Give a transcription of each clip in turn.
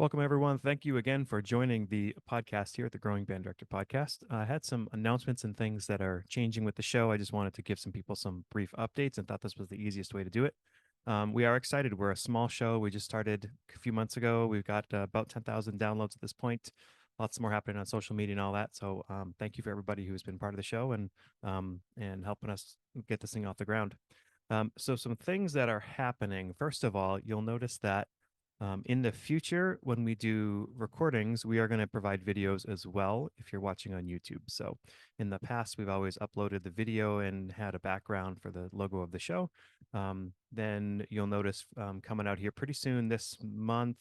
Welcome, everyone. Thank you again for joining the podcast here at the Growing Band Director Podcast. I had some announcements and things that are changing with the show. I just wanted to give some people some brief updates and thought this was the easiest way to do it. We are excited. We're a small show. We just started a few months ago. We've got about 10,000 downloads at this point. Lots more happening on social media and all that. So thank you for everybody who's been part of the show and helping us get this thing off the ground. So some things that are happening. First of all, you'll notice that in the future, when we do recordings, we are going to provide videos as well if you're watching on YouTube. So in the past, we've always uploaded the video and had a background for the logo of the show. Then you'll notice coming out here pretty soon this month,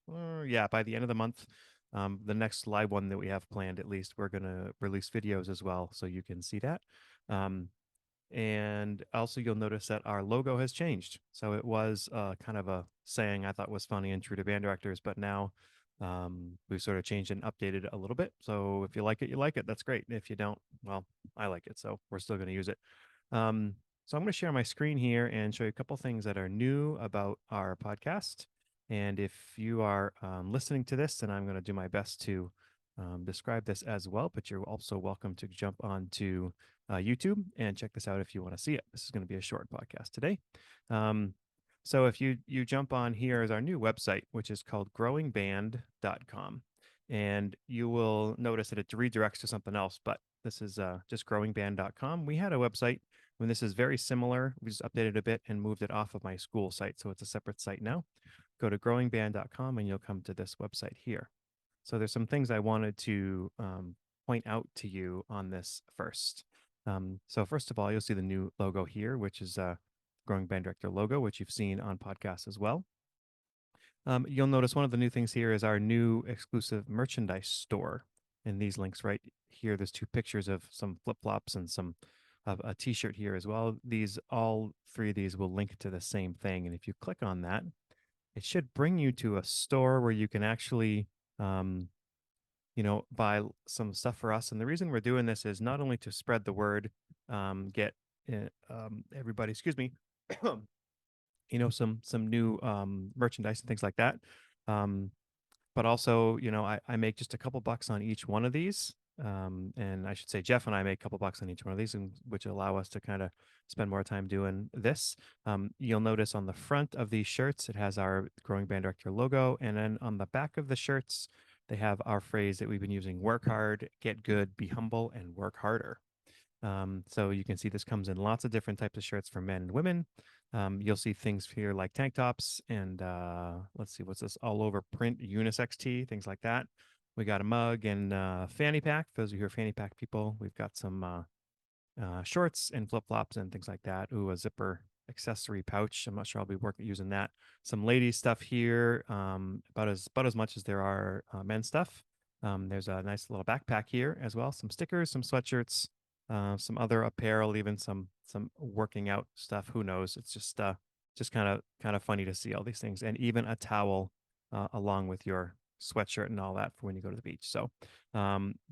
by the end of the month, the next live one that we have planned, at least, we're going to release videos as well. So you can see that. And also, you'll notice that our logo has changed. So it was kind of a saying I thought was funny and true to band directors, but now we've sort of changed and updated it a little bit. So if you like it, you like it. That's great. If you don't, well, I like it. So we're still going to use it. So I'm going to share my screen here and show you a couple things that are new about our podcast. And if you are listening to this, then I'm going to do my best to describe this as well. But you're also welcome to jump on to YouTube and check this out if you want to see it. This is going to be a short podcast today. So if you jump on here is our new website, which is called growingband.com. And you will notice that it redirects to something else, but this is just growingband.com. We had a website when this is very similar. We just updated a bit and moved it off of my school site. So it's a separate site now. Go to growingband.com and you'll come to this website here. So there's some things I wanted to point out to you on this first. So first of all, you'll see the new logo here, which is Growing Band Director logo, which you've seen on podcasts as well. You'll notice one of the new things here is our new exclusive merchandise store. And these links right here, there's two pictures of some flip-flops and some of a t-shirt here as well. All three of these will link to the same thing. And if you click on that, it should bring you to a store where you can actually buy some stuff for us. And the reason we're doing this is not only to spread the word, get everybody, excuse me, some new merchandise and things like that. But also, I make just a couple bucks on each one of these. And I should say Jeff and I make a couple bucks on each one of these, which allow us to kind of spend more time doing this. You'll notice on the front of these shirts, it has our Growing Band Director logo. And then on the back of the shirts, they have our phrase that we've been using: work hard, get good, be humble, and work harder. So you can see this comes in lots of different types of shirts for men and women. You'll see things here like tank tops and let's see, what's this? All over print unisex tee, things like that. We got a mug and fanny pack. For those of you who are fanny pack people, we've got some shorts and flip flops and things like that. Ooh, a zipper accessory pouch. I'm not sure I'll be using that. Some ladies stuff here, about as much as there are men's stuff. There's a nice little backpack here as well. Some stickers, some sweatshirts, some other apparel, even some working out stuff. Who knows? It's just kind of funny to see all these things, and even a towel along with your sweatshirt and all that for when you go to the beach. So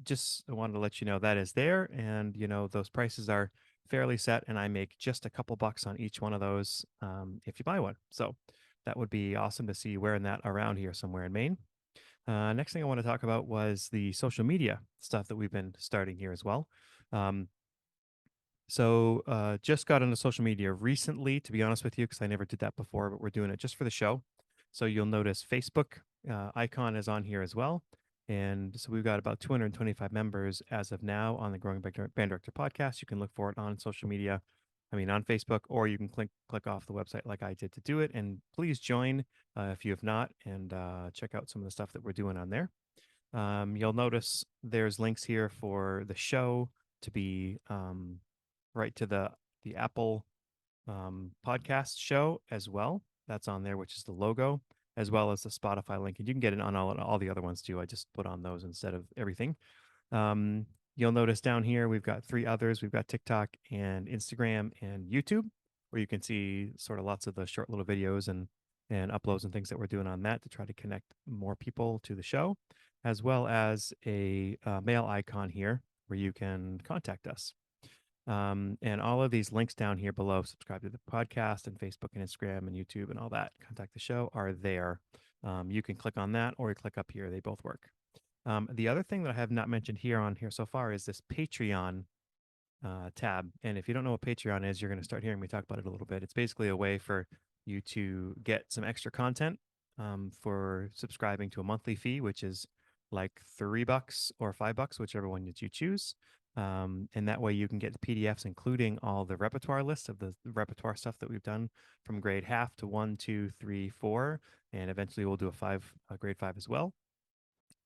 just wanted to let you know that is there, and those prices are fairly set, and I make just a couple bucks on each one of those if you buy one. So that would be awesome to see you wearing that around here somewhere in Maine. Next thing I want to talk about was the social media stuff that we've been starting here as well. Um, just got into social media recently, to be honest with you, because I never did that before, but we're doing it just for the show. So you'll notice Facebook icon is on here as well. And so we've got about 225 members as of now on the Growing Band Director podcast. You can look for it on social media, on Facebook, or you can click off the website like I did to do it. And please join if you have not, and check out some of the stuff that we're doing on there. You'll notice there's links here for the show to be right to the Apple podcast show as well. That's on there, which is the logo, as well as the Spotify link. And you can get it on all the other ones too. I just put on those instead of everything. You'll notice down here, we've got three others. We've got TikTok and Instagram and YouTube, where you can see sort of lots of the short little videos and uploads and things that we're doing on that to try to connect more people to the show, as well as a mail icon here where you can contact us. And all of these links down here below, subscribe to the podcast and Facebook and Instagram and YouTube and all that, contact the show, are there. You can click on that or you click up here. They both work. The other thing that I have not mentioned here on here so far is this Patreon tab. And if you don't know what Patreon is, you're going to start hearing me talk about it a little bit. It's basically a way for you to get some extra content for subscribing to a monthly fee, which is like $3 or $5, whichever one that you choose. And that way you can get the PDFs, including all the repertoire lists of the repertoire stuff that we've done from grade half to 1, 2, 3, 4, and eventually we'll do a grade 5 as well.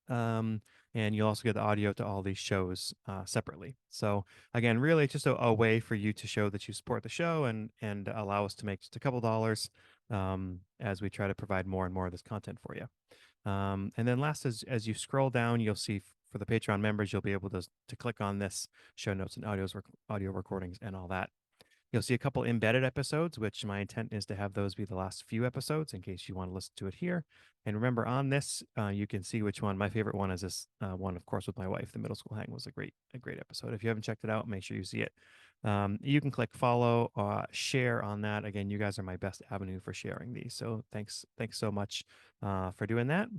Um, and you'll also get the audio to all these shows separately. So again, really just a way for you to show that you support the show and allow us to make just a couple dollars as we try to provide more and more of this content for you. And then last, as you scroll down, you'll see for the Patreon members, you'll be able to click on this show notes and audio recordings and all that. You'll see a couple embedded episodes, which my intent is to have those be the last few episodes in case you want to listen to it here. And remember, on this, you can see which one. My favorite one is this one, of course, with my wife. The middle school hang was a great episode. If you haven't checked it out, make sure you see it. You can click follow, share on that. Again, you guys are my best avenue for sharing these. So thanks so much for doing that.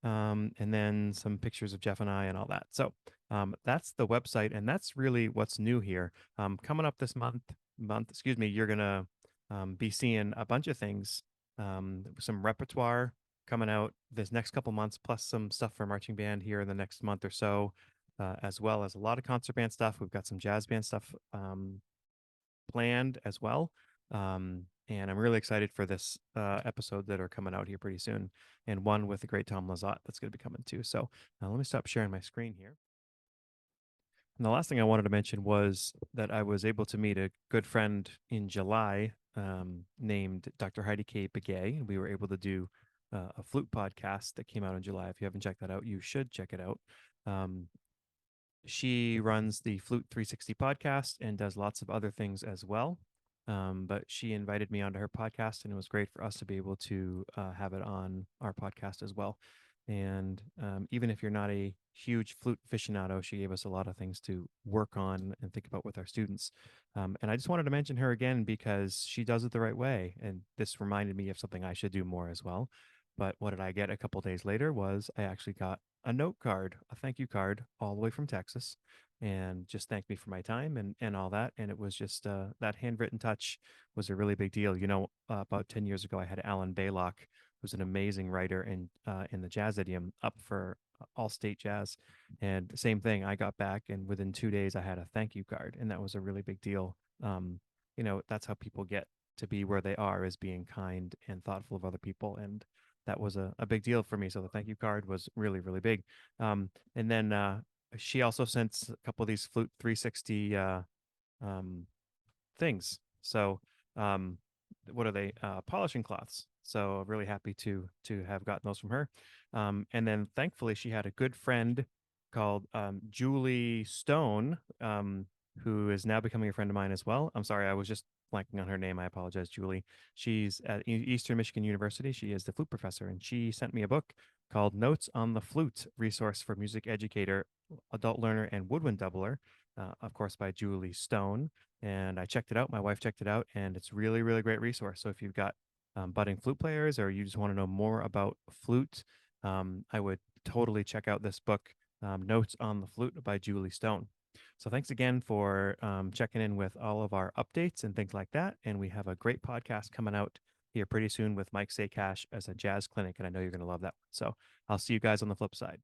And then some pictures of Jeff and I and all that. So that's the website, and that's really what's new here. Coming up this month, excuse me, you're gonna be seeing a bunch of things, some repertoire coming out this next couple months, plus some stuff for marching band here in the next month or so, as well as a lot of concert band stuff. We've got some jazz band stuff planned as well. And I'm really excited for this episode that are coming out here pretty soon, and one with the great Tom Lazat that's going to be coming too. So let me stop sharing my screen here. And the last thing I wanted to mention was that I was able to meet a good friend in July named Dr. Heidi K. Begay. We were able to do a flute podcast that came out in July. If you haven't checked that out, you should check it out. Um, she runs the Flute 360 podcast and does lots of other things as well. But she invited me onto her podcast, and it was great for us to be able to have it on our podcast as well. And even if you're not a huge flute aficionado, she gave us a lot of things to work on and think about with our students. And I just wanted to mention her again because she does it the right way. And this reminded me of something I should do more as well. But what did I get a couple days later was I actually got a note card, a thank you card, all the way from Texas, and just thanked me for my time and all that. And it was just that handwritten touch was a really big deal. You know, about 10 years ago, I had Alan Baylock, who's an amazing writer in the jazz idiom, up for all state jazz, and same thing. I got back, and within 2 days, I had a thank you card, and that was a really big deal. You know, that's how people get to be where they are, is being kind and thoughtful of other people, and that was a big deal for me. So the thank you card was really, really big. And then she also sent a couple of these Flute 360 um, things. So what are they? Polishing cloths. So really happy to have gotten those from her. And then thankfully she had a good friend called Julie Stone, who is now becoming a friend of mine as well. I'm sorry, I was just blanking on her name. I apologize, Julie. She's at Eastern Michigan University. She is the flute professor, and she sent me a book called Notes on the Flute, Resource for Music Educator, Adult Learner, and Woodwind Doubler, of course, by Julie Stone. And I checked it out. My wife checked it out, and it's really, really great resource. So if you've got budding flute players, or you just want to know more about flute, I would totally check out this book, Notes on the Flute by Julie Stone. So thanks again for checking in with all of our updates and things like that. And we have a great podcast coming out here pretty soon with Mike Sakash as a jazz clinic, and I know you're going to love that one. So I'll see you guys on the flip side.